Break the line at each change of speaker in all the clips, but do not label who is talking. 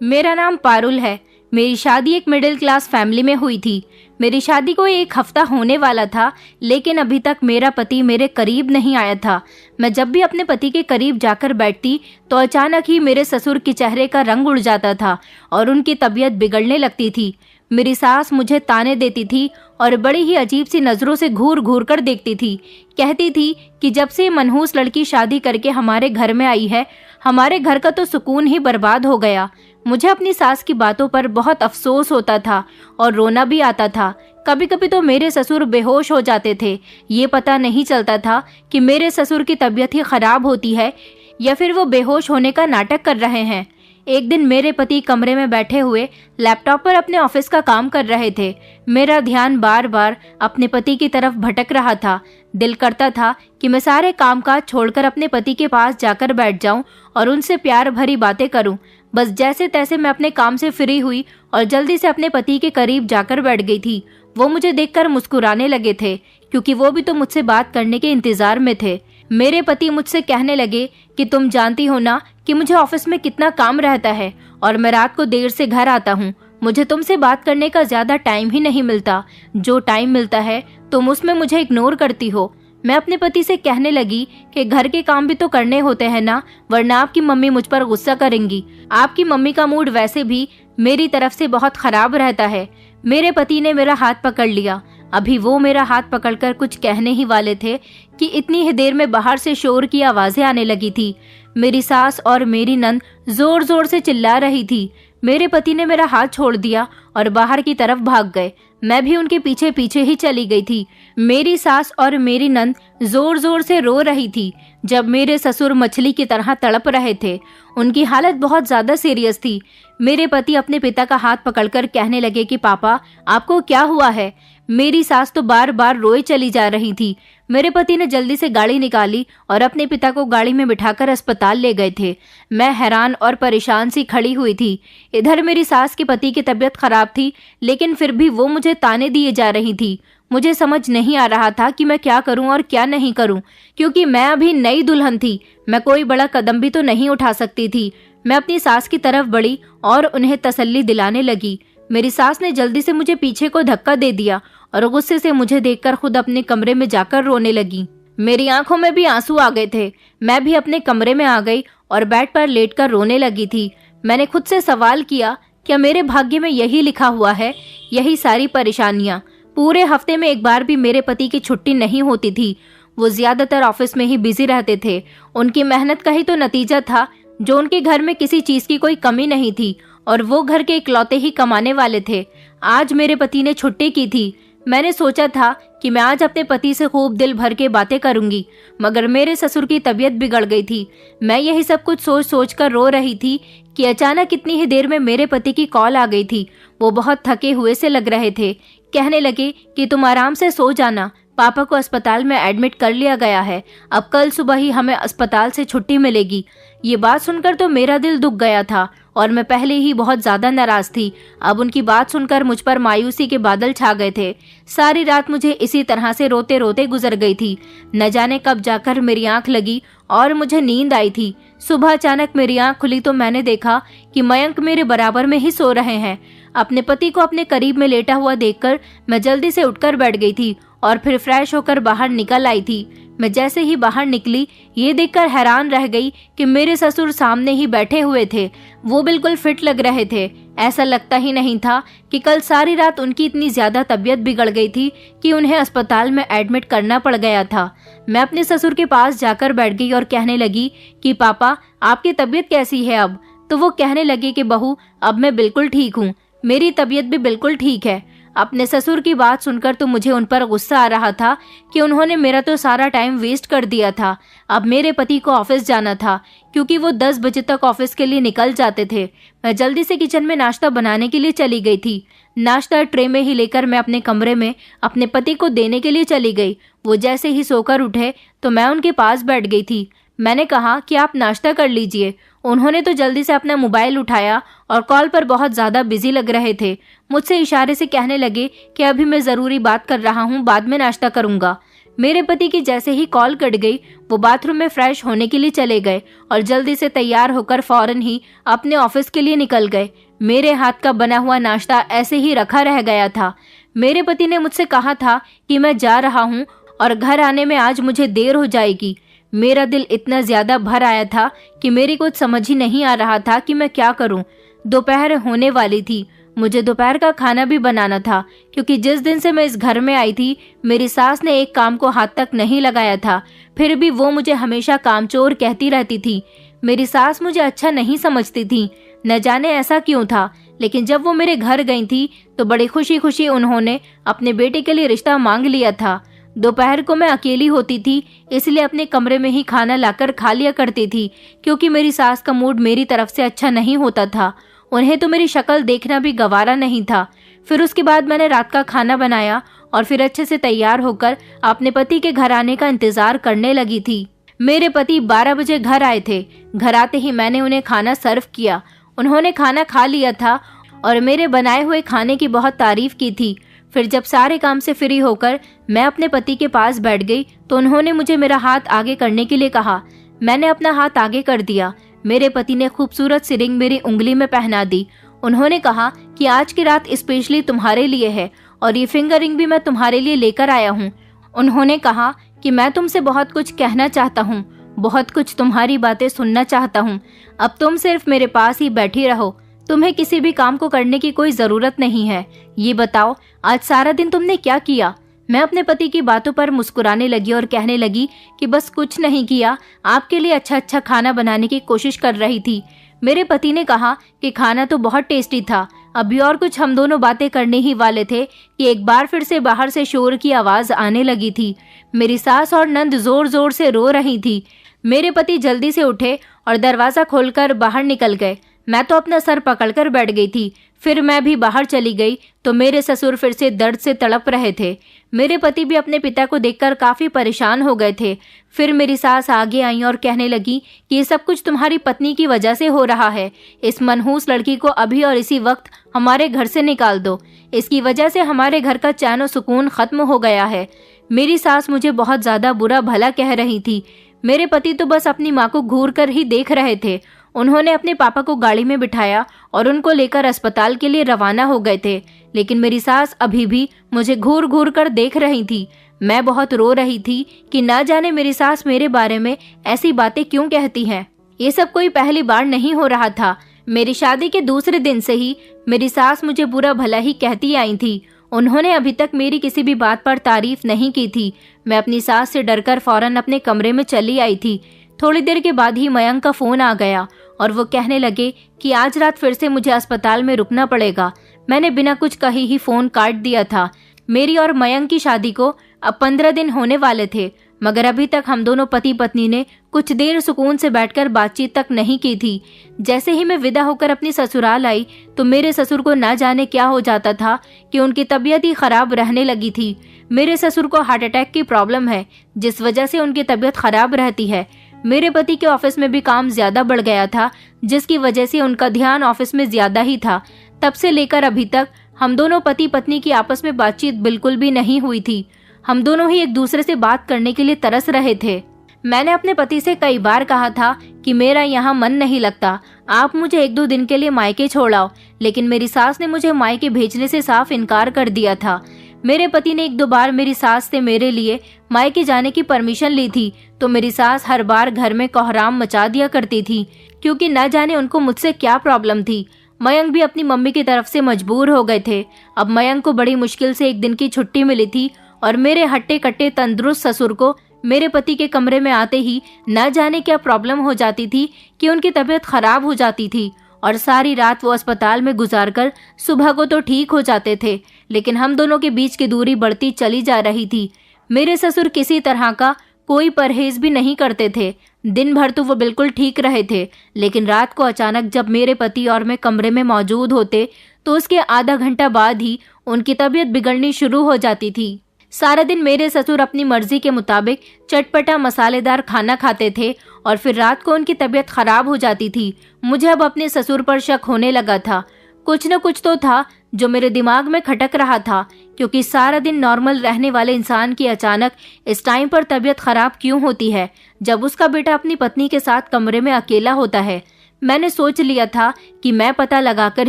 मेरा नाम पारुल है। मेरी शादी एक मिडिल क्लास फैमिली में हुई थी। मेरी शादी को 1 हफ्ता होने वाला था, लेकिन अभी तक मेरा पति मेरे करीब नहीं आया था। मैं जब भी अपने पति के करीब जाकर बैठती तो अचानक ही मेरे ससुर के चेहरे का रंग उड़ जाता था और उनकी तबीयत बिगड़ने लगती थी। मेरी सास मुझे ताने देती थी और बड़ी ही अजीब सी नज़रों से घूर घूर कर देखती थी। कहती थी कि जब से मनहूस लड़की शादी करके हमारे घर में आई है, हमारे घर का तो सुकून ही बर्बाद हो गया। मुझे अपनी सास की बातों पर बहुत अफसोस होता था और रोना भी आता था। कभी कभी तो मेरे ससुर बेहोश हो जाते थे। ये पता नहीं चलता था कि मेरे ससुर की तबीयत ही खराब होती है या फिर वो बेहोश होने का नाटक कर रहे हैं। एक दिन मेरे पति कमरे में बैठे हुए लैपटॉप पर अपने ऑफिस का काम कर रहे थे। मेरा ध्यान बार बार अपने पति की तरफ भटक रहा था। दिल करता था कि मैं सारे कामकाज छोड़कर अपने पति के पास जाकर बैठ जाऊं और उनसे प्यार भरी बातें करूं। बस जैसे तैसे मैं अपने काम से फ्री हुई और जल्दी से अपने पति के करीब जाकर बैठ गई थी। वो मुझे देखकर मुस्कुराने लगे थे, क्योंकि वो भी तो मुझसे बात करने के इंतजार में थे। मेरे पति मुझसे कहने लगे कि तुम जानती हो ना कि मुझे ऑफिस में कितना काम रहता है और मैं रात को देर से घर आता हूँ। मुझे तुमसे बात करने का ज्यादा टाइम ही नहीं मिलता। जो टाइम मिलता है तुम उसमें मुझे इग्नोर करती हो। मैं अपने पति से कहने लगी कि घर के काम भी तो करने होते हैं ना, वरना आपकी मम्मी मुझ पर गुस्सा करेंगी। आपकी मम्मी का मूड वैसे भी मेरी तरफ से बहुत खराब रहता है। मेरे पति ने मेरा हाथ पकड़ लिया। अभी वो मेरा हाथ पकड़कर कुछ कहने ही वाले थे कि इतनी ही देर में बाहर से शोर की आवाजें आने लगी थी। मेरी सास और मेरी नंद जोर जोर से चिल्ला रही थी। मेरे पति ने मेरा हाथ छोड़ दिया और बाहर की तरफ भाग गए। मैं भी उनके पीछे पीछे ही चली गई थी। मेरी सास और मेरी नंद जोर जोर से रो रही थी, जब मेरे ससुर मछली की तरह तड़प रहे थे। उनकी हालत बहुत ज्यादा सीरियस थी। मेरे पति अपने पिता का हाथ पकड़कर कहने लगे कि पापा, आपको क्या हुआ है? मेरी सास तो बार बार रोए चली जा रही थी। मेरे पति ने जल्दी से गाड़ी निकाली और अपने पिता को गाड़ी में बिठाकर अस्पताल ले गए थे। मैं हैरान और परेशान सी खड़ी हुई थी। इधर मेरी सास के पति की तबीयत खराब थी, लेकिन फिर भी वो मुझे ताने दिए जा रही थी। मुझे समझ नहीं आ रहा था कि मैं क्या करूं और क्या नहीं करूं, क्योंकि मैं अभी नई दुल्हन थी। मैं कोई बड़ा कदम भी तो नहीं उठा सकती थी। मैं अपनी सास की तरफ बढ़ी और उन्हें तसल्ली दिलाने लगी। मेरी सास ने जल्दी से मुझे पीछे को धक्का दे दिया और गुस्से से मुझे देखकर खुद अपने कमरे में जाकर रोने लगी। मेरी आंखों में भी आंसू आ गए थे। मैं भी अपने कमरे में आ गई और बेड पर लेटकर रोने लगी थी। मैंने खुद से सवाल किया, क्या मेरे भाग्य में यही लिखा हुआ है, यही सारी परेशानियां? पूरे हफ्ते में एक बार भी मेरे पति की छुट्टी नहीं होती थी। वो ज्यादातर ऑफिस में ही बिजी रहते थे। उनकी मेहनत का ही तो नतीजा था जो उनके घर में किसी चीज की कोई कमी नहीं थी और वो घर के इकलौते ही कमाने वाले थे। आज मेरे पति ने छुट्टी की थी। मैंने सोचा था कि मैं आज अपने पति से खूब दिल भर के बातें करूंगी, मगर मेरे ससुर की तबीयत बिगड़ गई थी। मैं यही सब कुछ सोच सोच कर रो रही थी कि अचानक इतनी ही देर में मेरे पति की कॉल आ गई थी। वो बहुत थके हुए से लग रहे थे। कहने लगे कि तुम आराम से सो जाना, पापा को अस्पताल में एडमिट कर लिया गया है। अब कल सुबह ही हमें अस्पताल से छुट्टी मिलेगी। ये बात सुनकर तो मेरा दिल दुख गया था और मैं पहले ही बहुत ज्यादा नाराज थी। अब उनकी बात सुनकर मुझ पर मायूसी के बादल छा गए थे। सारी रात मुझे इसी तरह से रोते रोते गुजर गई थी। न जाने कब जाकर मेरी आंख लगी और मुझे नींद आई थी। सुबह अचानक मेरी आंख खुली तो मैंने देखा कि मयंक मेरे बराबर में ही सो रहे हैं। अपने पति को अपने करीब में लेटा हुआ देखकर मैं जल्दी से उठकर बैठ गई थी और फिर फ्रेश होकर बाहर निकल आई थी। मैं जैसे ही बाहर निकली, ये देखकर हैरान रह गई कि मेरे ससुर सामने ही बैठे हुए थे। वो बिल्कुल फिट लग रहे थे। ऐसा लगता ही नहीं था कि कल सारी रात उनकी इतनी ज्यादा तबीयत बिगड़ गई थी कि उन्हें अस्पताल में एडमिट करना पड़ गया था। मैं अपने ससुर के पास जाकर बैठ गई और कहने लगी कि पापा, आपकी तबीयत कैसी है अब? तो वो कहने लगे कि बहू, अब मैं बिल्कुल ठीक हूँ, मेरी तबीयत भी बिल्कुल ठीक है। अपने ससुर की बात सुनकर तो मुझे उन पर गुस्सा आ रहा था कि उन्होंने मेरा तो सारा टाइम वेस्ट कर दिया था। अब मेरे पति को ऑफिस जाना था, क्योंकि वो 10 बजे तक ऑफिस के लिए निकल जाते थे। मैं जल्दी से किचन में नाश्ता बनाने के लिए चली गई थी। नाश्ता ट्रे में ही लेकर मैं अपने कमरे में अपने पति को देने के लिए चली गई। वो जैसे ही सोकर उठे तो मैं उनके पास बैठ गई थी। मैंने कहा कि आप नाश्ता कर लीजिए। उन्होंने तो जल्दी से अपना मोबाइल उठाया और कॉल पर बहुत ज्यादा बिजी लग रहे थे। मुझसे इशारे से कहने लगे कि अभी मैं जरूरी बात कर रहा हूँ, बाद में नाश्ता करूंगा। मेरे पति की जैसे ही कॉल कट गई, वो बाथरूम में फ्रेश होने के लिए चले गए और जल्दी से तैयार होकर फौरन ही अपने ऑफिस के लिए निकल गए। मेरे हाथ का बना हुआ नाश्ता ऐसे ही रखा रह गया था। मेरे पति ने मुझसे कहा था कि मैं जा रहा हूँ और घर आने में आज मुझे देर हो जाएगी। मेरा दिल इतना ज्यादा भर आया था कि मेरी कुछ समझ ही नहीं आ रहा था कि मैं क्या करूं। दोपहर होने वाली थी। मुझे दोपहर का खाना भी बनाना था, क्योंकि जिस दिन से मैं इस घर में आई थी मेरी सास ने एक काम को हाथ तक नहीं लगाया था। फिर भी वो मुझे हमेशा कामचोर कहती रहती थी। मेरी सास मुझे अच्छा नहीं समझती थी, न जाने ऐसा क्यों था। लेकिन जब वो मेरे घर गई थी तो बड़ी खुशी खुशी उन्होंने अपने बेटे के लिए रिश्ता मांग लिया था। दोपहर को मैं अकेली होती थी, इसलिए अपने कमरे में ही खाना लाकर खा लिया करती थी, क्योंकि मेरी सास का मूड मेरी तरफ से अच्छा नहीं होता था। उन्हें तो मेरी शक्ल देखना भी गवारा नहीं था। फिर उसके बाद मैंने रात का खाना बनाया और फिर अच्छे से तैयार होकर अपने पति के घर आने का इंतजार करने लगी थी। मेरे पति 12 बजे घर आए थे। घर आते ही मैंने उन्हें खाना सर्व किया। उन्होंने खाना खा लिया था और मेरे बनाए हुए खाने की बहुत तारीफ की थी। फिर जब सारे काम से फ्री होकर मैं अपने पति के पास बैठ गई तो उन्होंने मुझे मेरा हाथ आगे करने के लिए कहा। मैंने अपना हाथ आगे कर दिया। मेरे पति ने खूबसूरत सी रिंग मेरी उंगली में पहना दी। उन्होंने कहा कि आज की रात स्पेशली तुम्हारे लिए है और ये फिंगर रिंग भी मैं तुम्हारे लिए लेकर आया हूँ। उन्होंने कहा कि मैं तुमसे बहुत कुछ कहना चाहता हूँ, बहुत कुछ तुम्हारी बातें सुनना चाहता हूँ। अब तुम सिर्फ मेरे पास ही बैठी रहो, तुम्हें किसी भी काम को करने की कोई जरूरत नहीं है। ये बताओ आज सारा दिन तुमने क्या किया? मैं अपने पति की बातों पर मुस्कुराने लगी और कहने लगी कि बस कुछ नहीं किया, आपके लिए अच्छा अच्छा खाना बनाने की कोशिश कर रही थी। मेरे पति ने कहा कि खाना तो बहुत टेस्टी था। अभी और कुछ हम दोनों बातें करने ही वाले थे कि एक बार फिर से बाहर से शोर की आवाज आने लगी थी। मेरी सास और नंद जोर जोर से रो रही थी। मेरे पति जल्दी से उठे और दरवाजा खोलकर बाहर निकल गए। मैं तो अपना सर पकड़कर बैठ गई थी। फिर मैं भी बाहर चली गई तो मेरे ससुर फिर से दर्द से तड़प रहे थे। मेरे पति भी अपने पिता को देखकर काफी परेशान हो गए थे। फिर मेरी सास आगे आई और कहने लगी कि ये सब कुछ तुम्हारी पत्नी की वजह से हो रहा है। इस मनहूस लड़की को अभी और इसी वक्त हमारे घर से निकाल दो। इसकी वजह से हमारे घर का चैन और सुकून खत्म हो गया है। मेरी सास मुझे बहुत ज्यादा बुरा भला कह रही थी। मेरे पति तो बस अपनी माँ को घूर कर ही देख रहे थे। उन्होंने अपने पापा को गाड़ी में बिठाया और उनको लेकर अस्पताल के लिए रवाना हो गए थे। लेकिन मेरी सास अभी भी मुझे घूर घूर कर देख रही थी। मैं बहुत रो रही थी कि ना जाने मेरी सास मेरे बारे में ऐसी बातें क्यों कहती हैं। ये सब कोई पहली बार नहीं हो रहा था। मेरी शादी के दूसरे दिन से ही मेरी सास मुझे बुरा भला ही कहती आई थी। उन्होंने अभी तक मेरी किसी भी बात पर तारीफ नहीं की थी। मैं अपनी सास से डरकर फौरन अपने कमरे में चली आई थी। थोड़ी देर के बाद ही मयंक का फोन आ गया और वो कहने लगे कि आज रात फिर से मुझे अस्पताल में रुकना पड़ेगा। मैंने बिना कुछ कहे ही फोन काट दिया था। मेरी और मयंक की शादी को अब 15 दिन होने वाले थे, मगर अभी तक हम दोनों पति पत्नी ने कुछ देर सुकून से बैठकर बातचीत तक नहीं की थी। जैसे ही मैं विदा होकर अपनी ससुराल आई तो मेरे ससुर को ना जाने क्या हो जाता था कि उनकी तबीयत ही खराब रहने लगी थी। मेरे ससुर को हार्ट अटैक की प्रॉब्लम है, जिस वजह से उनकी तबीयत खराब रहती है। मेरे पति के ऑफिस में भी काम ज्यादा बढ़ गया था, जिसकी वजह से उनका ध्यान ऑफिस में ज्यादा ही था। तब से लेकर अभी तक हम दोनों पति पत्नी की आपस में बातचीत बिल्कुल भी नहीं हुई थी। हम दोनों ही एक दूसरे से बात करने के लिए तरस रहे थे। मैंने अपने पति से कई बार कहा था कि मेरा यहाँ मन नहीं लगता, आप मुझे 1-2 दिन के लिए मायके छोड़ाओ, लेकिन मेरी सास ने मुझे मायके भेजने से साफ इनकार कर दिया था। मेरे पति ने 1-2 बार मेरी सास से मेरे लिए मायके जाने की परमिशन ली थी, तो मेरी सास हर बार घर में कोहराम मचा दिया करती थी, क्योंकि न जाने उनको मुझसे क्या प्रॉब्लम थी। मयंक भी अपनी मम्मी की तरफ से मजबूर हो गए थे। अब मयंक को बड़ी मुश्किल से 1 दिन की छुट्टी मिली थी और मेरे हट्टे कट्टे तंदुरुस्त ससुर को मेरे पति के कमरे में आते ही न जाने क्या प्रॉब्लम हो जाती थी कि उनकी तबीयत खराब हो जाती थी और सारी रात वो अस्पताल में गुजारकर सुबह को तो ठीक हो जाते थे। लेकिन हम दोनों के बीच की दूरी बढ़ती चली जा रही थी। मेरे ससुर किसी तरह का कोई परहेज भी नहीं करते थे। दिन भर तो वो बिल्कुल ठीक रहे थे, लेकिन रात को अचानक जब मेरे पति और मैं कमरे में मौजूद होते तो उसके आधा घंटा बाद ही उनकी तबीयत बिगड़नी शुरू हो जाती थी। सारा दिन मेरे ससुर अपनी मर्जी के मुताबिक चटपटा मसालेदार खाना खाते थे और फिर रात को उनकी तबीयत खराब हो जाती थी। मुझे अब अपने ससुर पर शक होने लगा था। कुछ न कुछ तो था जो मेरे दिमाग में खटक रहा था, क्योंकि सारा दिन नॉर्मल रहने वाले इंसान की अचानक इस टाइम पर तबीयत खराब क्यों होती है जब उसका बेटा अपनी पत्नी के साथ कमरे में अकेला होता है। मैंने सोच लिया था कि मैं पता लगाकर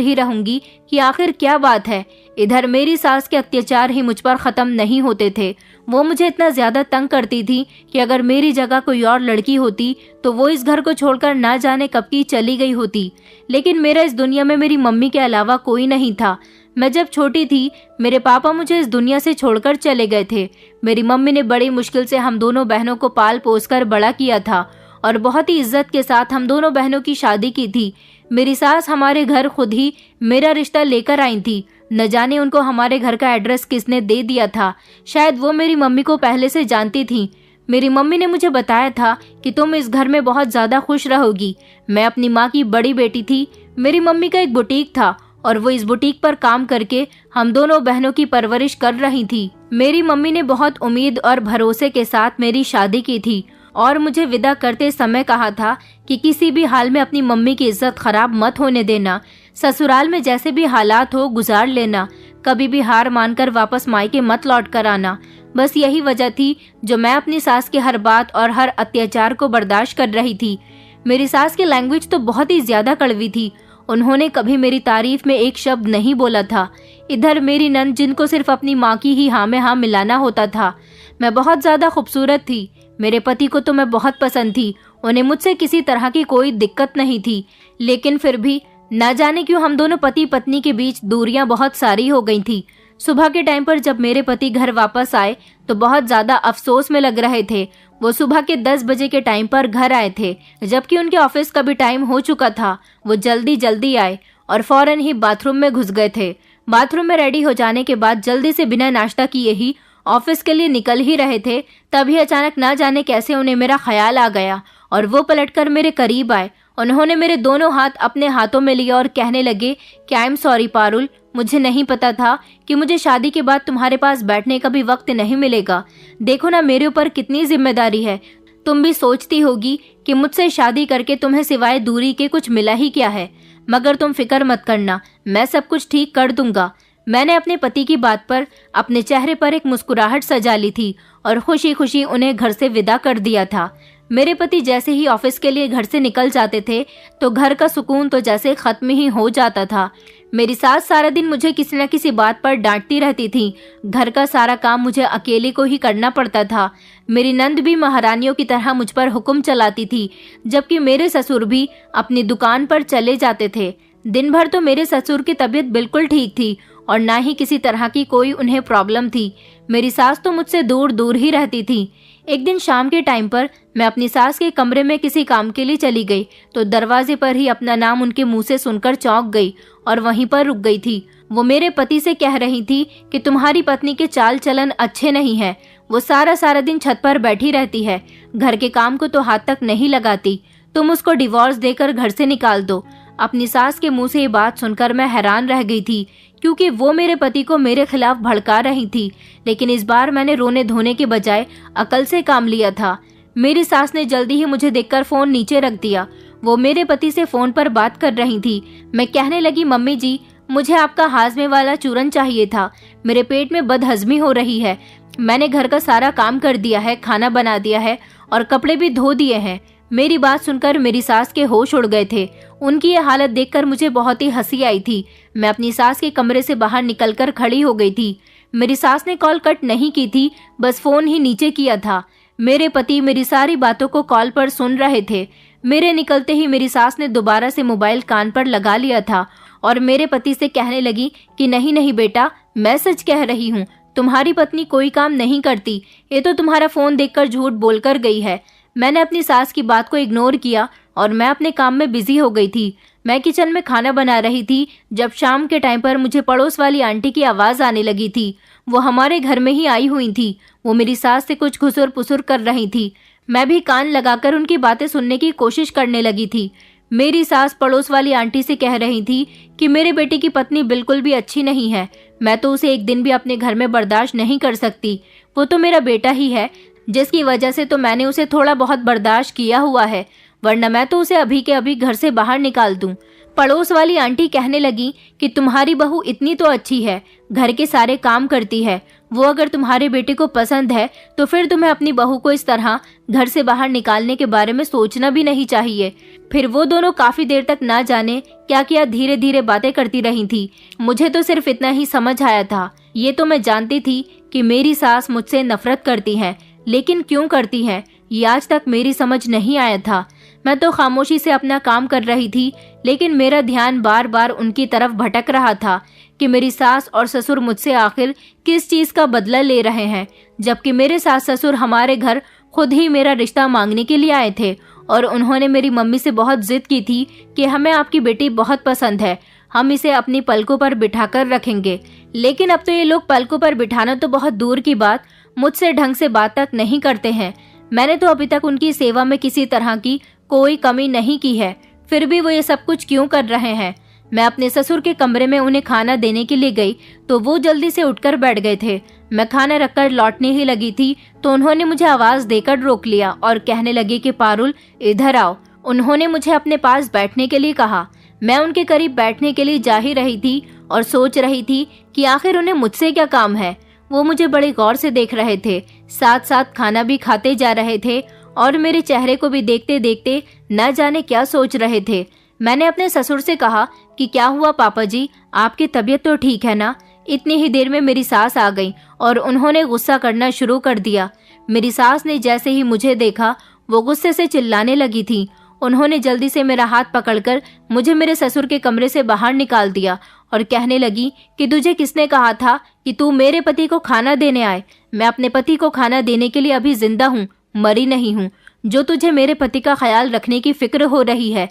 ही रहूंगी कि आखिर क्या बात है। इधर मेरी सास के अत्याचार ही मुझ पर खत्म नहीं होते थे। वो मुझे इतना ज्यादा तंग करती थी कि अगर मेरी जगह कोई और लड़की होती तो वो इस घर को छोड़कर ना जाने कब की चली गई होती। लेकिन मेरा इस दुनिया में मेरी मम्मी के अलावा कोई नहीं था। मैं जब छोटी थी मेरे पापा मुझे इस दुनिया से छोड़कर चले गए थे। मेरी मम्मी ने बड़ी मुश्किल से हम दोनों बहनों को पाल पोस कर बड़ा किया था और बहुत ही इज्जत के साथ हम दोनों बहनों की शादी की थी। मेरी सास हमारे घर खुद ही मेरा रिश्ता लेकर आई थी। न जाने उनको हमारे घर का एड्रेस किसने दे दिया था। शायद वो मेरी मम्मी को पहले से जानती थी। मेरी मम्मी ने मुझे बताया था कि तुम इस घर में बहुत ज्यादा खुश रहोगी। मैं अपनी माँ की बड़ी बेटी थी। मेरी मम्मी का एक बुटीक था और वो इस बुटीक पर काम करके हम दोनों बहनों की परवरिश कर रही थी। मेरी मम्मी ने बहुत उम्मीद और भरोसे के साथ मेरी शादी की थी और मुझे विदा करते समय कहा था कि किसी भी हाल में अपनी मम्मी की इज्जत खराब मत होने देना। ससुराल में जैसे भी हालात हो गुजार लेना। कभी भी हार मानकर वापस मायके मत लौट कर आना। बस यही वजह थी जो मैं अपनी सास की हर बात और हर अत्याचार को बर्दाश्त कर रही थी। मेरी सास की लैंग्वेज तो बहुत ही ज्यादा कड़वी थी। उन्होंने कभी मेरी तारीफ में एक शब्द नहीं बोला था। इधर मेरी नंद, जिनको सिर्फ अपनी माँ की ही हाँ में हाँ मिलाना होता था। मैं बहुत ज्यादा खूबसूरत थी। मेरे पति को तो मैं बहुत पसंद थी। उन्हें मुझसे किसी तरह की कोई दिक्कत नहीं थी। लेकिन फिर भी न जाने क्यों हम दोनों पति पत्नी के बीच दूरियां बहुत सारी हो गई थी। सुबह के टाइम पर जब मेरे पति घर वापस आए तो बहुत ज्यादा अफसोस में लग रहे थे। वो सुबह के 10 बजे के टाइम पर घर आए थे, जबकि उनके ऑफिस का भी टाइम हो चुका था। वो जल्दी जल्दी आए और फौरन ही बाथरूम में घुस गए थे। बाथरूम में रेडी हो जाने के बाद जल्दी से बिना नाश्ता किए ही ऑफिस के लिए निकल ही रहे थे, तभी अचानक ना जाने कैसे उन्हें मेरा ख्याल आ गया और वो पलटकर मेरे करीब आए। उन्होंने मेरे दोनों हाथ अपने हाथों में लिए और कहने लगे कि आई एम सॉरी पारुल, मुझे नहीं पता था कि मुझे शादी के बाद तुम्हारे पास बैठने का भी वक्त नहीं मिलेगा। देखो ना मेरे ऊपर कितनी जिम्मेदारी है। तुम भी सोचती होगी कि मुझसे शादी करके तुम्हें सिवाय दूरी के कुछ मिला ही क्या है, मगर तुम फिक्र मत करना, मैं सब कुछ ठीक कर दूंगा। मैंने अपने पति की बात पर अपने चेहरे पर एक मुस्कुराहट सजा ली थी और खुशी खुशी उन्हें घर से विदा कर दिया था। मेरे पति जैसे ही ऑफिस के लिए घर से निकल जाते थे तो घर का सुकून तो जैसे खत्म ही हो जाता था। मेरी सास सारा दिन मुझे किसी न किसी बात पर डांटती रहती थी। घर का सारा काम मुझे अकेले को ही करना पड़ता था। मेरी नंद भी महारानियों की तरह मुझ पर हुक्म चलाती थी, जबकि मेरे ससुर भी अपनी दुकान पर चले जाते थे। दिन भर तो मेरे ससुर की तबीयत बिल्कुल ठीक थी और ना ही किसी तरह की कोई उन्हें प्रॉब्लम थी। मेरी सास तो मुझसे दूर दूर ही रहती थी। एक दिन शाम के टाइम पर मैं अपनी सास के कमरे में किसी काम के लिए चली गई तो दरवाजे पर ही अपना नाम उनके मुंह से सुनकर चौंक गई और वहीं पर रुक गई थी। वो मेरे पति से कह रही थी कि तुम्हारी पत्नी के चाल चलन अच्छे नहीं है। वो सारा दिन छत पर बैठी रहती है, घर के काम को तो हाथ तक नहीं लगाती। तुम उसको डिवोर्स देकर घर से निकाल दो। अपनी सास के मुंह से ये बात सुनकर मैं हैरान रह गई थी, क्योंकि वो मेरे पति को मेरे खिलाफ भड़का रही थी। लेकिन इस बार मैंने रोने धोने के बजाय अकल से काम लिया था। मेरी सास ने जल्दी ही मुझे देखकर फोन नीचे रख दिया। वो मेरे पति से फोन पर बात कर रही थी। मैं कहने लगी, मम्मी जी, मुझे आपका हाजमे वाला चूरन चाहिए था। मेरे पेट में बदहजमी हो रही है। मैंने घर का सारा काम कर दिया है, खाना बना दिया है और कपड़े भी धो दिए हैं। मेरी बात सुनकर मेरी सास के होश उड़ गए थे। उनकी ये हालत देखकर मुझे बहुत ही हंसी आई थी। मैं अपनी सास के कमरे से बाहर निकलकर खड़ी हो गई थी। मेरी सास ने कॉल कट नहीं की थी, बस फोन ही नीचे किया था। मेरे पति मेरी सारी बातों को कॉल पर सुन रहे थे। मेरे निकलते ही मेरी सास ने दोबारा से मोबाइल कान पर लगा लिया था और मेरे पति से कहने लगी कि नहीं नहीं बेटा, मैं सच कह रही हूँ, तुम्हारी पत्नी कोई काम नहीं करती। ये तो तुम्हारा फोन देखकर झूठ बोलकर गई है। मैंने अपनी सास की बात को इग्नोर किया और मैं अपने काम में बिजी हो गई थी। मैं किचन में खाना बना रही थी जब शाम के टाइम पर मुझे पड़ोस वाली आंटी की आवाज आने लगी थी। वो हमारे घर में ही आई हुई थी। वो मेरी सास से कुछ घुसुर पुसुर कर रही थी। मैं भी कान लगाकर उनकी बातें सुनने की कोशिश करने लगी थी। मेरी सास पड़ोस वाली आंटी से कह रही थी कि मेरे बेटे की पत्नी बिल्कुल भी अच्छी नहीं है। मैं तो उसे एक दिन भी अपने घर में बर्दाश्त नहीं कर सकती। वो तो मेरा बेटा ही है, जिसकी वजह से तो मैंने उसे थोड़ा बहुत बर्दाश्त किया हुआ है, वरना मैं तो उसे अभी के अभी घर से बाहर निकाल दूं। पड़ोस वाली आंटी कहने लगी कि तुम्हारी बहू इतनी तो अच्छी है, घर के सारे काम करती है। वो अगर तुम्हारे बेटे को पसंद है तो फिर तुम्हें अपनी बहू को इस तरह घर से बाहर निकालने के बारे में सोचना भी नहीं चाहिए। फिर वो दोनों काफी देर तक ना जाने क्या क्या धीरे धीरे बातें करती रही थी। मुझे तो सिर्फ इतना ही समझ आया था। ये तो मैं जानती थी कि मेरी सास मुझसे नफरत करती है, लेकिन क्यों करती है ये आज तक मेरी समझ नहीं आया था। मैं तो खामोशी से अपना काम कर रही थी, लेकिन मेरा ध्यान बार बार उनकी तरफ भटक रहा था कि मेरी सास और ससुर मुझसे आखिर किस चीज का बदला ले रहे हैं, जबकि मेरे सास ससुर हमारे घर खुद ही मेरा रिश्ता मांगने के लिए आए थे और उन्होंने मेरी मम्मी से बहुत जिद की थी कि हमें आपकी बेटी बहुत पसंद है, हम इसे अपनी पलकों पर बिठाकर रखेंगे। लेकिन अब तो ये लोग पलकों पर बिठाना तो बहुत दूर की बात, मुझसे ढंग से बात तक नहीं करते हैं। मैंने तो अभी तक उनकी सेवा में किसी तरह की कोई कमी नहीं की है, फिर भी वो ये सब कुछ क्यों कर रहे हैं। मैं अपने ससुर के कमरे में उन्हें खाना देने के लिए गई तो वो जल्दी से उठकर बैठ गए थे। मैं खाना रखकर लौटने ही लगी थी तो उन्होंने मुझे आवाज देकर रोक लिया और कहने लगे कि पारुल इधर आओ। उन्होंने मुझे अपने पास बैठने के लिए कहा। मैं उनके करीब बैठने के लिए जा ही रही थी और सोच रही थी कि आखिर उन्हें मुझसे क्या काम है। वो मुझे बड़े गौर से देख रहे थे, साथ साथ खाना भी खाते जा रहे थे और मेरे चेहरे को भी देखते देखते न जाने क्या सोच रहे थे। मैंने अपने ससुर से कहा कि क्या हुआ पापा जी, आपकी तबीयत तो ठीक है ना। इतनी ही देर में मेरी सास आ गई और उन्होंने गुस्सा करना शुरू कर दिया। मेरी सास ने जैसे ही मुझे देखा वो गुस्से से चिल्लाने लगी थी। उन्होंने जल्दी से मेरा हाथ पकड़कर मुझे मेरे ससुर के कमरे से बाहर निकाल दिया और कहने लगी कि तुझे किसने कहा था कि तू मेरे पति को खाना देने आए। मैं अपने पति को खाना देने के लिए अभी जिंदा हूँ, मरी नहीं हूँ। जो तुझे मेरे पति का ख्याल रखने की फिक्र हो रही है।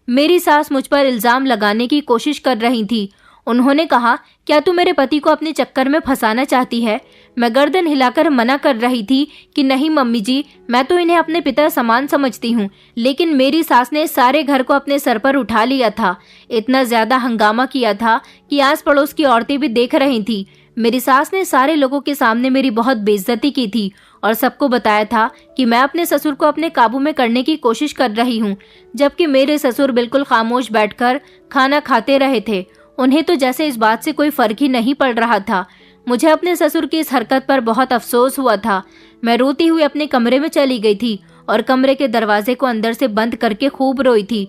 मेरी सास मुझ पर इल्जाम लगाने की कोशिश कर रही थी। उन्होंने कहा, क्या तू मेरे पति को अपने चक्कर में फंसाना चाहती है। मैं गर्दन हिलाकर मना कर रही थी कि नहीं मम्मी जी, मैं तो इन्हें अपने पिता समान समझती हूँ, लेकिन मेरी सास ने सारे घर को अपने सर पर उठा लिया था। इतना ज्यादा हंगामा किया था कि आस पड़ोस की औरतें भी देख रही थी। मेरी सास ने सारे लोगों के सामने मेरी बहुत बेइज्जती की थी और सबको बताया था कि मैं अपने ससुर को अपने काबू में करने की कोशिश कर रही हूँ, जबकि मेरे ससुर बिल्कुल खामोश बैठकर खाना खाते रहे थे। उन्हें तो जैसे इस बात से कोई फर्क ही नहीं पड़ रहा था। मुझे अपने ससुर की इस हरकत पर बहुत अफसोस हुआ था। मैं रोती हुई अपने कमरे में चली गई थी और कमरे के दरवाजे को अंदर से बंद करके खूब रोई थी।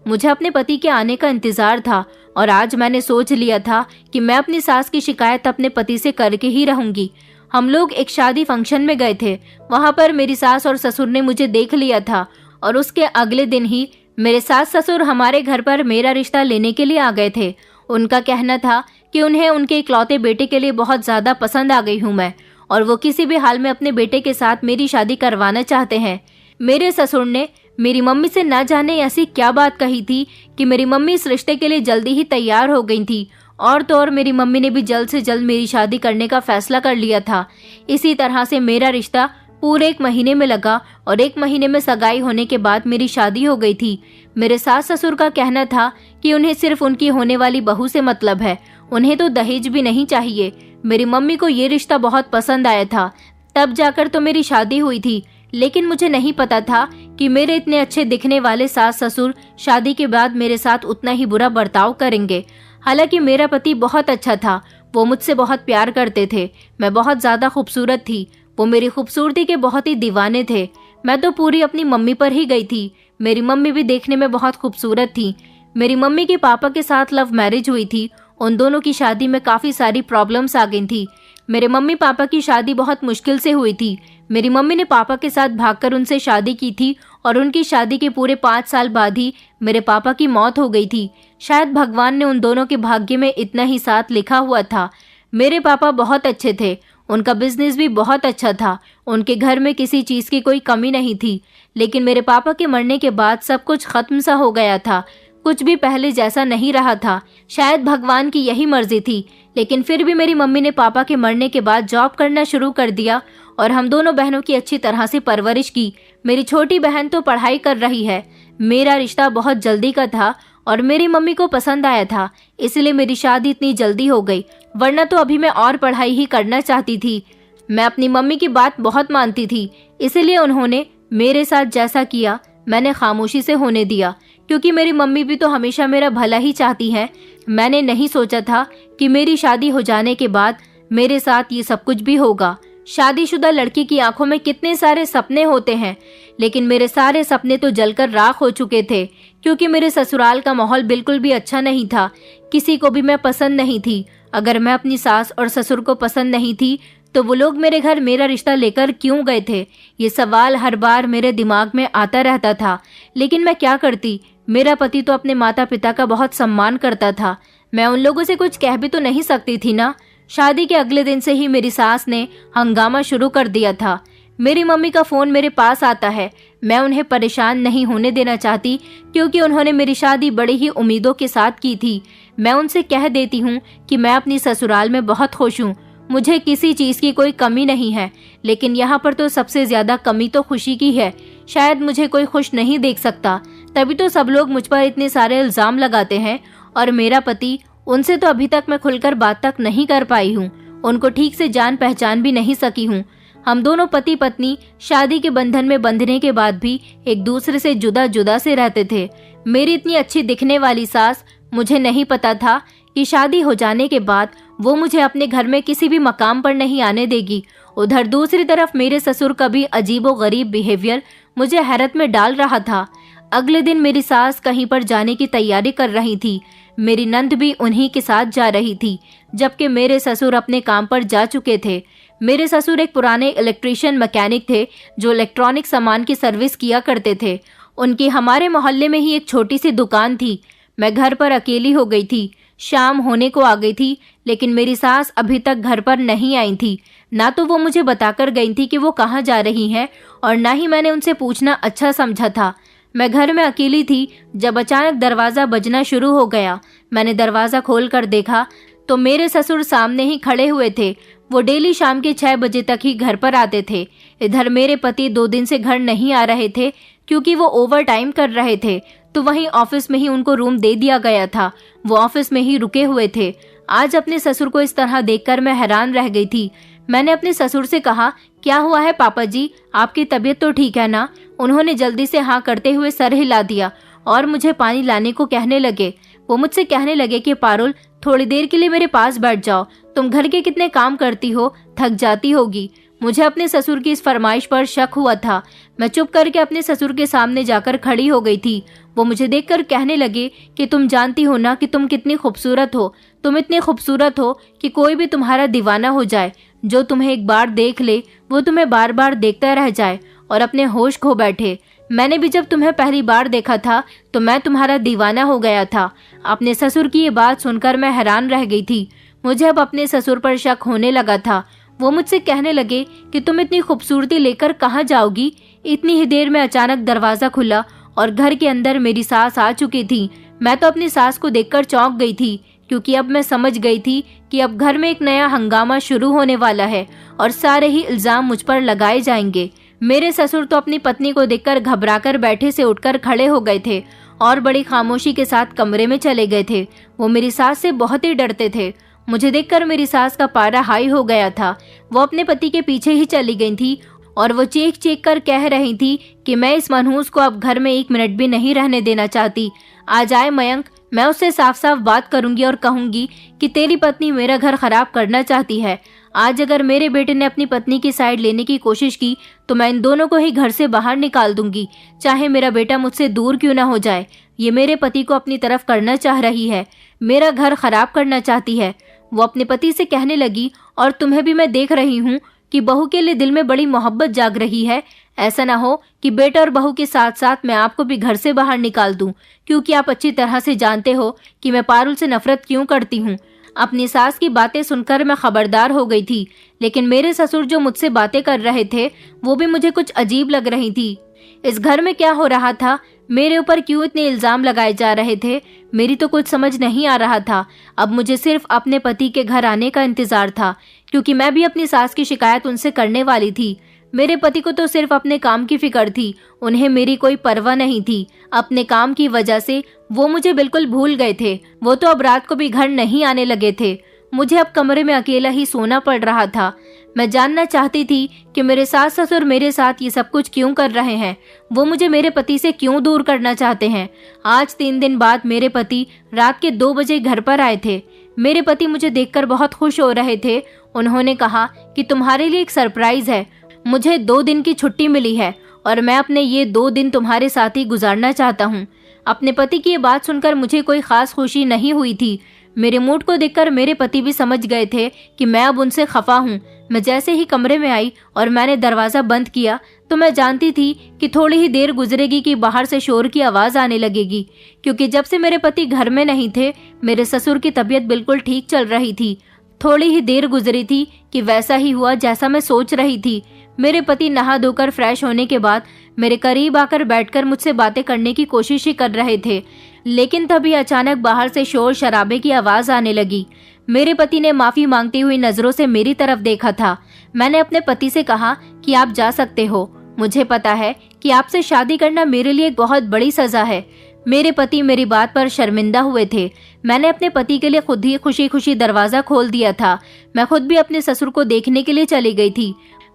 मुझे अपने पति के आने का इंतजार था और आज मैंने सोच लिया था कि मैं अपनी सास की शिकायत अपने पति से करके ही रहूंगी। हम लोग एक शादी फंक्शन में गए थे। वहां पर मेरी सास और ससुर ने मुझे देख लिया था और उसके अगले दिन ही मेरे सास ससुर हमारे घर पर मेरा रिश्ता लेने के लिए आ गए थे। उनका कहना था कि उन्हें उनके इकलौते बेटे के लिए बहुत ज्यादा पसंद आ गई हूँ मैं, और वो किसी भी हाल में अपने बेटे के साथ मेरी शादी करवाना चाहते हैं। मेरे ससुर ने मेरी मम्मी से ना जाने ऐसी क्या बात कही थी कि मेरी मम्मी इस रिश्ते के लिए जल्दी ही तैयार हो गई थी। और तो और मेरी मम्मी ने भी जल्द से जल्द मेरी शादी करने का फैसला कर लिया था। इसी तरह से मेरा रिश्ता पूरे 1 महीने में लगा और 1 महीने में सगाई होने के बाद मेरी शादी हो गई थी। मेरे सास ससुर का कहना था कि उन्हें सिर्फ उनकी होने वाली बहू से मतलब है, उन्हें तो दहेज भी नहीं चाहिए। मेरी मम्मी को ये रिश्ता बहुत पसंद आया था, तब जाकर तो मेरी शादी हुई थी। लेकिन मुझे नहीं पता था कि मेरे इतने अच्छे दिखने वाले सास ससुर शादी के बाद मेरे साथ उतना ही बुरा बर्ताव करेंगे। हालांकि मेरा पति बहुत अच्छा था, वो मुझसे बहुत प्यार करते थे। मैं बहुत ज्यादा खूबसूरत थी, वो मेरी खूबसूरती के बहुत ही दीवाने थे। मैं तो पूरी अपनी मम्मी पर ही गई थी। मेरी मम्मी भी देखने में बहुत खूबसूरत थी। मेरी मम्मी के पापा के साथ लव मैरिज हुई थी। उन दोनों की शादी में काफी सारी प्रॉब्लम्स आ गई थी। मेरे मम्मी पापा की शादी बहुत मुश्किल से हुई थी। मेरी मम्मी ने पापा के साथ भागकर उनसे शादी की थी और उनकी शादी के पूरे 5 साल बाद ही मेरे पापा की मौत हो गई थी। शायद भगवान ने उन दोनों के भाग्य में इतना ही साथ लिखा हुआ था। मेरे पापा बहुत अच्छे थे, उनका बिजनेस भी बहुत अच्छा था, उनके घर में किसी चीज की कोई कमी नहीं थी। लेकिन मेरे पापा के मरने के बाद सब कुछ खत्म सा हो गया था, कुछ भी पहले जैसा नहीं रहा था। शायद भगवान की यही मर्जी थी। लेकिन फिर भी मेरी मम्मी ने पापा के मरने के बाद जॉब करना शुरू कर दिया और हम दोनों बहनों की अच्छी तरह से परवरिश की। मेरी छोटी बहन तो पढ़ाई कर रही है। मेरा रिश्ता बहुत जल्दी का था और मेरी मम्मी को पसंद आया था, इसलिए मेरी शादी इतनी जल्दी हो गई, वरना तो अभी मैं और पढ़ाई ही करना चाहती थी। मैं अपनी मम्मी की बात बहुत मानती थी, इसलिए उन्होंने मेरे साथ जैसा किया मैंने खामोशी से होने दिया, क्योंकि मेरी मम्मी भी तो हमेशा मेरा भला ही चाहती है। मैंने नहीं सोचा था कि मेरी शादी हो जाने के बाद मेरे साथ ये सब कुछ भी होगा। शादीशुदा लड़की की आंखों में कितने सारे सपने होते हैं, लेकिन मेरे सारे सपने तो जलकर राख हो चुके थे, क्योंकि मेरे ससुराल का माहौल बिल्कुल भी अच्छा नहीं था। किसी को भी मैं पसंद नहीं थी। अगर मैं अपनी सास और ससुर को पसंद नहीं थी तो वो लोग मेरे घर मेरा रिश्ता लेकर क्यों गए थे? ये सवाल हर बार मेरे दिमाग में आता रहता था, लेकिन मैं क्या करती? मेरा पति तो अपने माता पिता का बहुत सम्मान करता था। मैं उन लोगों से कुछ कह भी तो नहीं सकती थी ना। शादी के अगले दिन से ही मेरी सास ने हंगामा शुरू कर दिया था। मेरी मम्मी का फोन मेरे पास आता है। मैं उन्हें परेशान नहीं होने देना चाहती, क्योंकि उन्होंने मेरी शादी बड़ी ही उम्मीदों के साथ की थी। मैं उनसे कह देती हूँ कि मैं अपनी ससुराल में बहुत खुश हूँ, मुझे किसी चीज की कोई कमी नहीं है, लेकिन यहाँ पर तो सबसे ज्यादा कमी तो खुशी की है। शायद मुझे कोई खुश नहीं देख सकता, तभी तो सब लोग मुझ पर इतने सारे इल्जाम लगाते हैं। और मेरा पति, उनसे तो अभी तक मैं खुलकर बात तक नहीं कर पाई हूँ, उनको ठीक से जान पहचान भी नहीं सकी हूँ। हम दोनों पति पत्नी शादी के बंधन में बंधने के बाद भी एक दूसरे से जुदा जुदा से रहते थे। मेरी इतनी अच्छी दिखने वाली सास, मुझे नहीं पता था कि शादी हो जाने के बाद वो मुझे अपने घर में किसी भी मकाम पर नहीं आने देगी। उधर दूसरी तरफ मेरे ससुर का भी अजीबोगरीब बिहेवियर मुझे हैरत में डाल रहा था। अगले दिन मेरी सास कहीं पर जाने की तैयारी कर रही थी। मेरी नंद भी उन्हीं के साथ जा रही थी, जबकि मेरे ससुर अपने काम पर जा चुके थे। मेरे ससुर एक पुराने इलेक्ट्रीशियन मैकेनिक थे जो इलेक्ट्रॉनिक सामान की सर्विस किया करते थे। उनकी हमारे मोहल्ले में ही एक छोटी सी दुकान थी। मैं घर पर अकेली हो गई थी। शाम होने को आ गई थी, लेकिन मेरी सास अभी तक घर पर नहीं आई थी। ना तो वो मुझे बताकर गई थी कि वो कहाँ जा रही हैं, और ना ही मैंने उनसे पूछना अच्छा समझा था। मैं घर में अकेली थी जब अचानक दरवाज़ा बजना शुरू हो गया। मैंने दरवाज़ा खोल कर देखा तो मेरे ससुर सामने ही खड़े हुए थे। वो डेली शाम के 6 बजे तक ही घर पर आते थे। इधर मेरे पति 2 दिन से घर नहीं आ रहे थे, क्योंकि वो ओवर टाइम कर रहे थे, तो वहीं ऑफिस में ही उनको रूम दे दिया गया था। वो ऑफिस में ही रुके हुए थे। आज अपने ससुर को इस तरह देखकर मैं हैरान रह गई थी। मैंने अपने ससुर से कहा, क्या हुआ है पापा जी, आपकी तबीयत तो ठीक है ना? उन्होंने जल्दी से हाँ करते हुए सर हिला दिया और मुझे पानी लाने को कहने लगे। वो मुझसे कहने लगे कि पारुल, थोड़ी देर के लिए मेरे पास बैठ जाओ, तुम घर के कितने काम करती हो, थक जाती होगी। मुझे अपने ससुर की इस फरमाइश पर शक हुआ था। मैं चुप करके अपने ससुर के सामने जाकर खड़ी हो गई थी। वो मुझे देखकर कहने लगे कि तुम जानती हो ना कि तुम कितनी खूबसूरत हो। तुम इतनी खूबसूरत हो कि कोई भी तुम्हारा दीवाना हो जाए। जो तुम्हें एक बार देख ले वो तुम्हें बार बार देखता रह जाए और अपने होश खो बैठे। मैंने भी जब तुम्हें पहली बार देखा था तो मैं तुम्हारा दीवाना हो गया था। अपने ससुर की ये बात सुनकर मैं हैरान रह गई थी। मुझे अब अपने ससुर पर शक होने लगा था। वो मुझसे कहने लगे कि तुम इतनी खूबसूरती लेकर कहाँ जाओगी? इतनी ही देर में अचानक दरवाजा खुला और घर के अंदर मेरी सास आ चुकी थी। मैं तो अपनी सास को देखकर चौंक गई थी, क्योंकि अब मैं समझ गई थी कि अब घर में एक नया हंगामा शुरू होने वाला है और सारे ही इल्जाम मुझ पर लगाए जाएंगे। मेरे ससुर तो अपनी पत्नी को देखकर घबराकर बैठे से उठकर खड़े हो गए थे और बड़ी खामोशी के साथ कमरे में चले गए थे। वो मेरी सास से बहुत ही डरते थे। मुझे देखकर मेरी सास का पारा हाई हो गया था। वो अपने पति के पीछे ही चली गई थी और वो चीख चीख कर कह रही थी कि मैं इस मनहूस को अब घर में 1 मिनट भी नहीं रहने देना चाहती। आ जाए मयंक, मैं उससे साफ साफ बात करूंगी और कहूंगी कि तेरी पत्नी मेरा घर खराब करना चाहती है। आज अगर मेरे बेटे ने अपनी पत्नी की साइड लेने की कोशिश की तो मैं इन दोनों को ही घर से बाहर निकाल दूंगी, चाहे मेरा बेटा मुझसे दूर क्यों ना हो जाए। ये मेरे पति को अपनी तरफ करना चाह रही है, मेरा घर खराब करना चाहती है। वो अपने पति से कहने लगी, और तुम्हें भी मैं देख रही हूँ कि बहू के लिए दिल में बड़ी मोहब्बत जाग रही है। ऐसा ना हो कि बेटा और बहू के साथ साथ मैं आपको भी घर से बाहर निकाल दूं, क्योंकि आप अच्छी तरह से जानते हो कि मैं पारुल से नफरत क्यों करती हूँ। अपनी सास की बातें सुनकर मैं खबरदार हो गई थी, लेकिन मेरे ससुर जो मुझसे बातें कर रहे थे वो भी मुझे कुछ अजीब लग रही थी। इस घर में क्या हो रहा था? मेरे ऊपर क्यों इतने इल्जाम लगाए जा रहे थे? मेरी तो कुछ समझ नहीं आ रहा था। अब मुझे सिर्फ अपने पति के घर आने का इंतजार था, क्योंकि मैं भी अपनी सास की शिकायत उनसे करने वाली थी। मेरे पति को तो सिर्फ अपने काम की फिक्र थी, उन्हें मेरी कोई परवाह नहीं थी। अपने काम की वजह से वो मुझे बिल्कुल भूल गए थे। वो तो अब रात को भी घर नहीं आने लगे थे। मुझे अब कमरे में अकेला ही सोना पड़ रहा था। मैं जानना चाहती थी कि मेरे सास ससुर मेरे साथ ये सब कुछ क्यों कर रहे हैं। वो मुझे मेरे पति से क्यों दूर करना चाहते हैं। आज 3 दिन बाद मेरे पति रात के 2 बजे घर पर आए थे। मेरे पति मुझे देखकर बहुत खुश हो रहे थे। उन्होंने कहा कि तुम्हारे लिए एक सरप्राइज है। मुझे 2 दिन की छुट्टी मिली है और मैं अपने ये 2 दिन तुम्हारे साथ ही गुजारना चाहता हूँ। अपने पति की ये बात सुनकर मुझे कोई खास खुशी नहीं हुई थी। मेरे मूड को देखकर मेरे पति भी समझ गए थे कि मैं अब उनसे खफा हूँ। मैं जैसे ही कमरे में आई और मैंने दरवाजा बंद किया तो मैं जानती थी कि थोड़ी ही देर गुजरेगी कि बाहर से शोर की आवाज आने लगेगी, क्योंकि जब से मेरे पति घर में नहीं थे मेरे ससुर की तबीयत बिल्कुल ठीक चल रही थी। थोड़ी ही देर गुजरी थी कि वैसा ही हुआ जैसा मैं सोच रही थी। मेरे पति नहा धोकर फ्रेश होने के बाद मेरे करीब आकर बैठकर मुझसे बातें करने की कोशिश ही कर रहे थे, लेकिन तभी अचानक बाहर से शोर शराबे की आवाज आने लगी। मेरे पति ने माफी मांगती हुई नजरों से मेरी तरफ देखा था। मैंने अपने पति से कहा कि आप जा सकते हो। मुझे पता है कि आपसे शादी करना मेरे लिए एक बहुत बड़ी सजा है। मेरे पति मेरी बात पर शर्मिंदा हुए थे। मैंने अपने पति के लिए खुद ही खुशी खुशी दरवाजा खोल दिया था। मैं खुद भी अपने ससुर को देखने के लिए चली गई थी।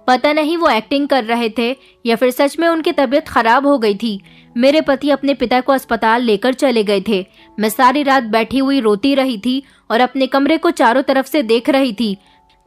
पता नहीं वो एक्टिंग कर रहे थे या फिर सच में उनकी तबीयत खराब हो गई थी। मेरे पति अपने पिता को अस्पताल लेकर चले गए थे। मैं सारी रात बैठी हुई रोती रही थी और अपने कमरे को चारों तरफ से देख रही थी।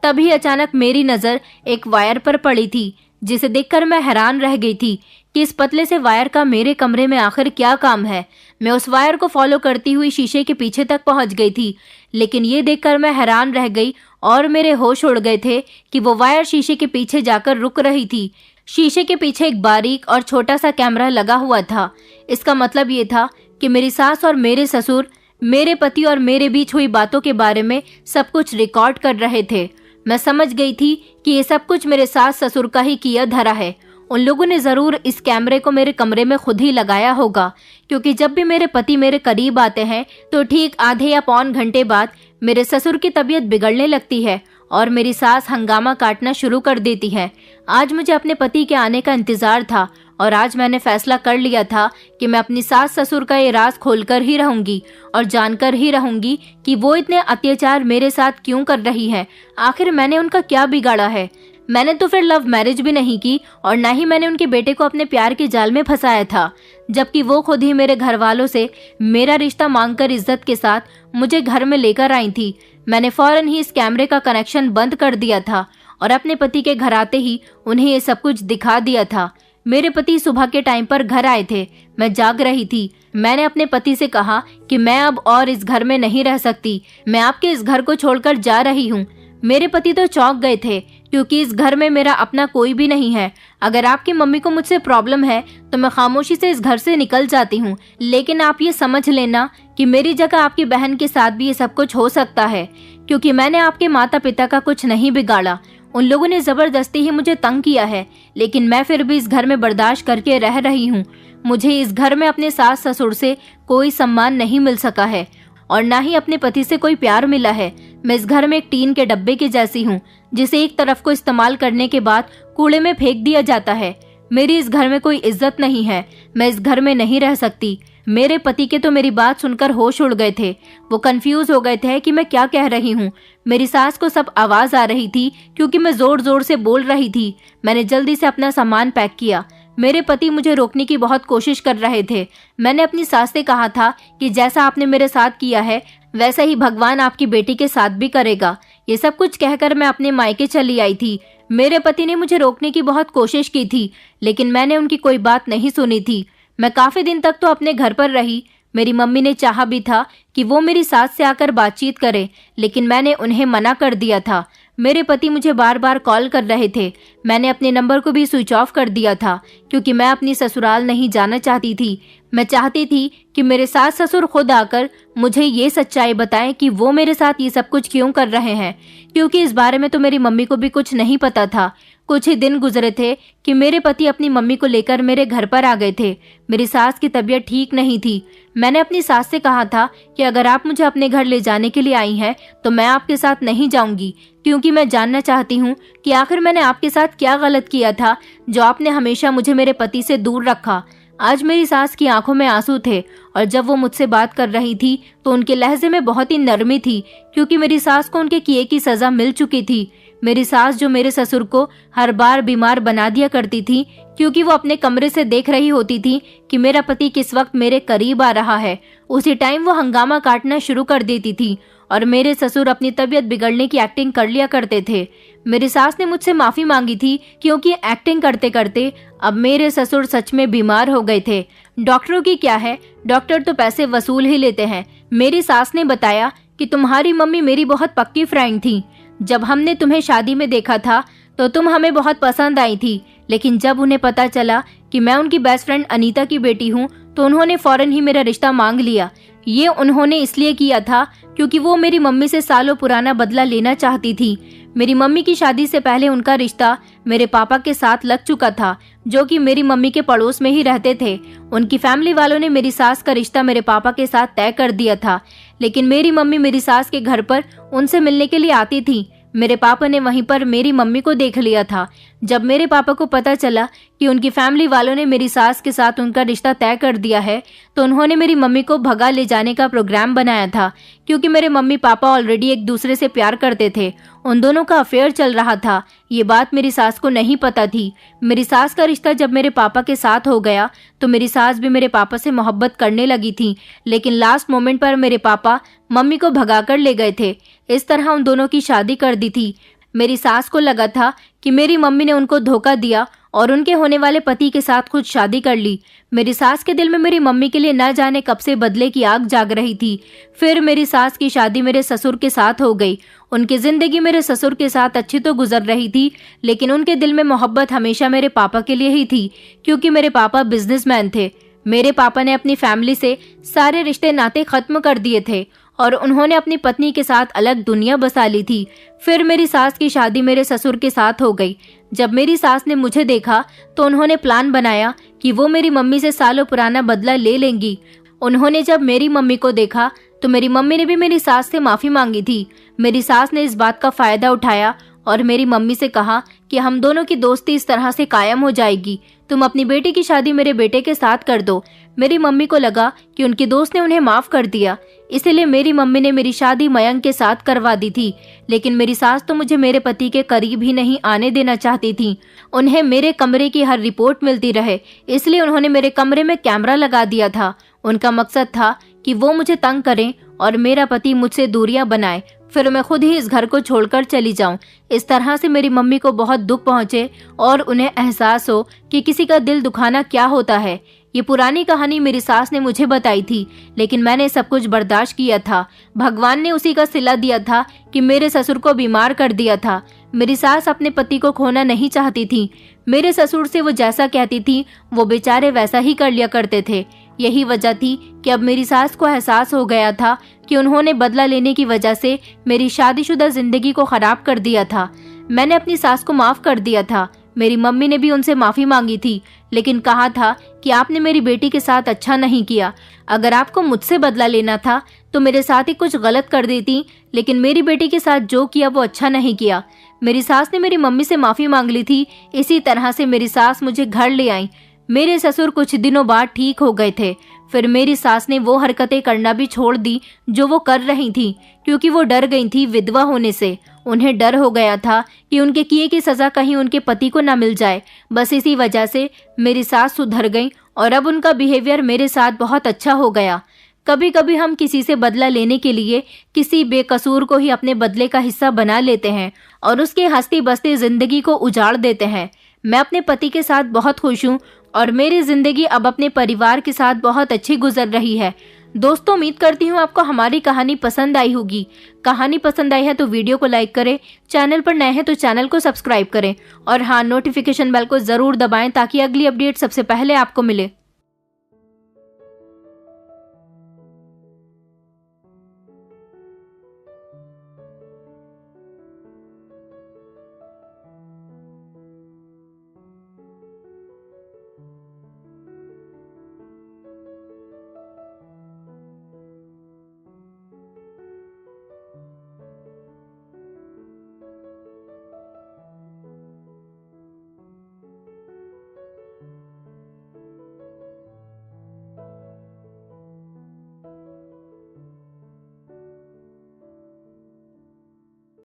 तभी अचानक मेरी नजर एक वायर पर पड़ी थी, जिसे देखकर मैं हैरान रह गई थी कि इस पतले से वायर का मेरे कमरे में आखिर क्या काम है। मैं उस वायर को फॉलो करती हुई शीशे के पीछे तक पहुंच गई थी, लेकिन ये देखकर मैं हैरान रह गई और मेरे होश उड़ गए थे कि वो वायर शीशे के पीछे जाकर रुक रही थी। शीशे के पीछे एक बारीक और छोटा सा कैमरा लगा हुआ था। इसका मतलब ये था कि मेरी सास और मेरे ससुर मेरे पति और मेरे बीच हुई बातों के बारे में सब कुछ रिकॉर्ड कर रहे थे। मैं समझ गई थी कि ये सब कुछ मेरे सास ससुर का ही किया धरा है। उन लोगों ने जरूर इस कैमरे को मेरे कमरे में खुद ही लगाया होगा, क्योंकि जब भी मेरे पति मेरे करीब आते हैं तो ठीक आधे या पौन घंटे बाद मेरे ससुर की तबीयत बिगड़ने लगती है और मेरी सास हंगामा काटना शुरू कर देती है। आज मुझे अपने पति के आने का इंतजार था और आज मैंने फैसला कर लिया था कि मैं अपनी सास ससुर का ये राज खोलकर ही रहूंगी और जानकर ही रहूंगी कि वो इतने अत्याचार मेरे साथ क्यों कर रही है। आखिर मैंने उनका क्या बिगाड़ा है। मैंने तो फिर लव मैरिज भी नहीं की और ना ही मैंने उनके बेटे को अपने प्यार के जाल में फंसाया था, जबकि वो खुद ही मेरे घर वालों से मेरा रिश्ता मांगकर इज्जत के साथ मुझे घर में लेकर आई थी। मैंने फौरन ही इस कैमरे का कनेक्शन बंद कर दिया था और अपने पति के घर आते ही उन्हें ये सब कुछ दिखा दिया था। मेरे पति सुबह के टाइम पर घर आए थे। मैं जाग रही थी। मैंने अपने पति से कहा कि मैं अब और इस घर में नहीं रह सकती। मैं आपके इस घर को छोड़कर जा रही हूँ। मेरे पति तो चौंक गए थे, क्योंकि इस घर में मेरा अपना कोई भी नहीं है। अगर आपकी मम्मी को मुझसे प्रॉब्लम है तो मैं खामोशी से इस घर से निकल जाती हूँ, लेकिन आप ये समझ लेना कि मेरी जगह आपकी बहन के साथ भी ये सब कुछ हो सकता है, क्योंकि मैंने आपके माता पिता का कुछ नहीं बिगाड़ा। उन लोगों ने जबरदस्ती ही मुझे तंग किया है, लेकिन मैं फिर भी इस घर में बर्दाश्त करके रह रही हूँ। मुझे इस घर में अपने सास ससुर से कोई सम्मान नहीं मिल सका है और ना ही अपने पति से कोई प्यार मिला है। मैं इस घर में एक टीन के डब्बे की जैसी हूँ, जिसे एक तरफ को इस्तेमाल करने के बाद कूड़े में फेंक दिया जाता है। मेरी इस घर में कोई इज्जत नहीं है। मैं इस घर में नहीं रह सकती। मेरे पति के तो मेरी बात सुनकर होश उड़ गए थे। वो कंफ्यूज हो गए थे कि मैं क्या कह रही हूँ। मेरी सास को सब आवाज आ रही थी, क्योंकि मैं जोर जोर से बोल रही थी। मैंने जल्दी से अपना सामान पैक किया। मेरे पति मुझे रोकने की बहुत कोशिश कर रहे थे। मैंने अपनी सास से कहा था कि जैसा आपने मेरे साथ किया है वैसा ही भगवान आपकी बेटी के साथ भी करेगा। ये सब कुछ कहकर मैं अपने मायके चली आई थी। मेरे पति ने मुझे रोकने की बहुत कोशिश की थी, लेकिन मैंने उनकी कोई बात नहीं सुनी थी। मैं काफी दिन तक तो अपने घर पर रही। मेरी मम्मी ने चाहा भी था कि वो मेरी सास से आकर बातचीत करे, लेकिन मैंने उन्हें मना कर दिया था। मेरे पति मुझे बार बार कॉल कर रहे थे। मैंने अपने नंबर को भी स्विच ऑफ कर दिया था, क्योंकि मैं अपनी ससुराल नहीं जाना चाहती थी। मैं चाहती थी कि मेरे सास ससुर खुद आकर मुझे ये सच्चाई बताएं कि वो मेरे साथ ये सब कुछ क्यों कर रहे हैं, क्योंकि इस बारे में तो मेरी मम्मी को भी कुछ नहीं पता था। कुछ ही दिन गुजरे थे कि मेरे पति अपनी मम्मी को लेकर मेरे घर पर आ गए थे। मेरी सास की तबीयत ठीक नहीं थी। मैंने अपनी सास से कहा था कि अगर आप मुझे अपने घर ले जाने के लिए आई हैं तो मैं आपके साथ नहीं जाऊंगी, क्योंकि मैं जानना चाहती हूँ कि आखिर मैंने आपके साथ क्या गलत किया था जो आपने हमेशा मुझे मेरे पति से दूर रखा। आज मेरी सास की आंखों में आंसू थे और जब वो मुझसे बात कर रही थी तो उनके लहजे में बहुत ही नरमी थी, क्योंकि मेरी सास को उनके किए की सजा मिल चुकी थी। मेरी सास जो मेरे ससुर को हर बार बीमार बना दिया करती थी, क्योंकि वो अपने कमरे से देख रही होती थी कि मेरा पति किस वक्त मेरे करीब आ रहा है। उसी टाइम वो हंगामा काटना शुरू कर देती थी और मेरे ससुर अपनी तबीयत बिगड़ने की एक्टिंग कर लिया करते थे। मेरी सास ने मुझसे माफी मांगी थी, क्योंकि एक्टिंग करते करते अब मेरे ससुर सच में बीमार हो गए थे। डॉक्टरों की क्या है, डॉक्टर तो पैसे वसूल ही लेते हैं। मेरी सास ने बताया कि तुम्हारी मम्मी मेरी बहुत पक्की फ्रेंड थी। जब हमने तुम्हें शादी में देखा था तो तुम हमें बहुत पसंद आई थी, लेकिन जब उन्हें पता चला कि मैं उनकी बेस्ट फ्रेंड अनीता की बेटी हूँ तो उन्होंने फौरन ही मेरा रिश्ता मांग लिया। ये उन्होंने इसलिए किया था क्योंकि वो मेरी मम्मी से सालों पुराना बदला लेना चाहती थी। मेरी मम्मी की शादी से पहले उनका रिश्ता मेरे पापा के साथ लग चुका था, जो कि मेरी मम्मी के पड़ोस में ही रहते थे। उनकी फैमिली वालों ने मेरी सास का रिश्ता मेरे पापा के साथ तय कर दिया था, लेकिन मेरी मम्मी मेरी सास के घर पर उनसे मिलने के लिए आती थी। मेरे पापा ने वहीं पर मेरी मम्मी को देख लिया था। जब मेरे पापा को पता चला कि उनकी फैमिली वालों ने मेरी सास के साथ उनका रिश्ता तय कर दिया है, तो उन्होंने मेरी मम्मी को भगा ले जाने का प्रोग्राम बनाया था, क्योंकि मेरे मम्मी पापा ऑलरेडी एक दूसरे से प्यार करते थे। उन दोनों का अफेयर चल रहा था। ये बात मेरी सास को नहीं पता थी। मेरी सास का रिश्ता जब मेरे पापा के साथ हो गया तो मेरी सास भी मेरे पापा से मोहब्बत करने लगी थी, लेकिन लास्ट मोमेंट पर मेरे पापा मम्मी को भगा कर ले गए थे। इस तरह उन दोनों की शादी कर दी थी। मेरी सास को लगा था कि मेरी मम्मी ने उनको धोखा दिया और उनके होने वाले पति के साथ खुद शादी कर ली। मेरी सास के दिल में मेरी मम्मी के लिए न जाने कब से बदले की आग जाग रही थी। फिर मेरी सास की शादी मेरे ससुर के साथ हो गई। उनकी जिंदगी मेरे ससुर के साथ अच्छी तो गुजर रही थी, लेकिन उनके दिल में मोहब्बत हमेशा मेरे पापा के लिए ही थी, क्योंकि मेरे पापा बिजनेसमैन थे। मेरे पापा ने अपनी फैमिली से सारे रिश्ते नाते खत्म कर दिए थे और उन्होंने अपनी पत्नी के साथ अलग दुनिया बसा ली थी। फिर मेरी सास की शादी मेरे ससुर के साथ हो गई। जब मेरी सास ने मुझे देखा तो उन्होंने प्लान बनाया कि वो मेरी मम्मी से सालों पुराना बदला ले लेंगी। उन्होंने जब मेरी मम्मी को देखा तो मेरी मम्मी ने भी मेरी सास से माफी मांगी थी। मेरी सास ने इस बात का फायदा उठाया और मेरी मम्मी से कहा कि हम दोनों की दोस्ती इस तरह से कायम हो जाएगी, तुम अपनी बेटी की शादी मेरे बेटे के साथ कर दो। मेरी मम्मी को लगा कि उनके दोस्त ने उन्हें माफ कर दिया, इसीलिए मेरी मम्मी ने मेरी शादी मयंक के साथ करवा दी थी। लेकिन मेरी सास तो मुझे मेरे पति के करीब ही नहीं आने देना चाहती थी। उन्हें मेरे कमरे की हर रिपोर्ट मिलती रहे, इसलिए उन्होंने मेरे कमरे में कैमरा लगा दिया था। उनका मकसद था कि वो मुझे तंग करें और मेरा पति मुझसे दूरियां बनाए, फिर मैं खुद ही इस घर को छोड़कर चली जाऊं। इस तरह से मेरी मम्मी को बहुत दुख पहुंचे और उन्हें एहसास हो कि किसी का दिल दुखाना क्या होता है। ये पुरानी कहानी मेरी सास ने मुझे बताई थी, लेकिन मैंने सब कुछ बर्दाश्त किया था। भगवान ने उसी का सिला दिया था कि मेरे ससुर को बीमार कर दिया था। मेरी सास अपने पति को खोना नहीं चाहती थी। मेरे ससुर से वो जैसा कहती थी वो बेचारे वैसा ही कर लिया करते थे। यही वजह थी कि अब मेरी सास को एहसास हो गया था कि उन्होंने बदला लेने की वजह से मेरी शादीशुदा जिंदगी को खराब कर दिया था। मैंने अपनी सास को माफ कर दिया था। मेरी मम्मी ने भी उनसे माफी मांगी थी, लेकिन कहा था कि आपने मेरी बेटी के साथ अच्छा नहीं किया। अगर आपको मुझसे बदला लेना था तो मेरे साथ ही कुछ गलत कर देती, लेकिन मेरी बेटी के साथ जो किया वो अच्छा नहीं किया। मेरी सास ने मेरी मम्मी से माफी मांग ली थी। इसी तरह से मेरी सास मुझे घर ले आई। मेरे ससुर कुछ दिनों बाद ठीक हो गए थे। फिर मेरी सास ने वो हरकतें करना भी छोड़ दी जो वो कर रही थी, क्योंकि वो डर गई थी विधवा होने से। उन्हें डर हो गया था कि उनके किए की सजा कहीं उनके पति को न मिल जाए। बस इसी वजह से मेरी सास सुधर गई और अब उनका बिहेवियर मेरे साथ बहुत अच्छा हो गया। कभी कभी हम किसी से बदला लेने के लिए किसी बेकसूर को ही अपने बदले का हिस्सा बना लेते हैं और उसकी हंसती बसती जिंदगी को उजाड़ देते हैं। मैं अपने पति के साथ बहुत खुश हूँ और मेरी जिंदगी अब अपने परिवार के साथ बहुत अच्छी गुजर रही है। दोस्तों, उम्मीद करती हूँ आपको हमारी कहानी पसंद आई होगी। कहानी पसंद आई है तो वीडियो को लाइक करें, चैनल पर नए हैं तो चैनल को सब्सक्राइब करें और हाँ, नोटिफिकेशन बेल को जरूर दबाएं ताकि अगली अपडेट सबसे पहले आपको मिले।